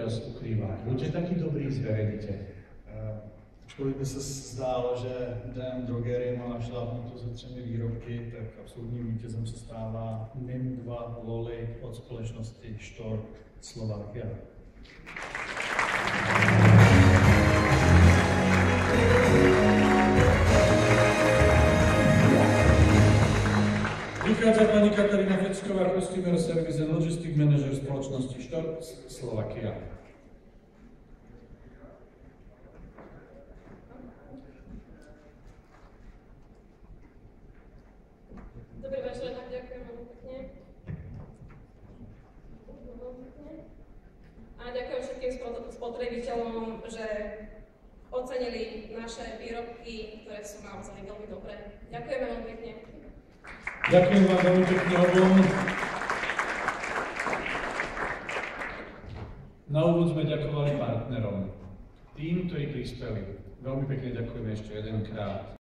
teraz ukrývá. Buďte takí dobrí, zverejnite. Ačkoliv by se zdálo, že jdem drogeriem a našlápnu to se 3 výrobky, tak absolutním vítězem se stává NIM 2 Loli od společnosti Stork Slovakia. Vychádza pani Katarína Fecková, Customer Service and Logistic Manager spoločnosti Stork Slovakia. Dobrý večer, tak ďakujem veľmi pekne. A ďakujem všetkým spotrebiteľom, že ocenili naše výrobky, ktoré sú naozaj veľmi dobré. Ďakujeme veľmi pekne. Ďakujem vám veľmi pekne obom. Na úvod sme ďakovali partnerom, tým, ktorí prispeli. Veľmi pekne ďakujeme ešte jedenkrát.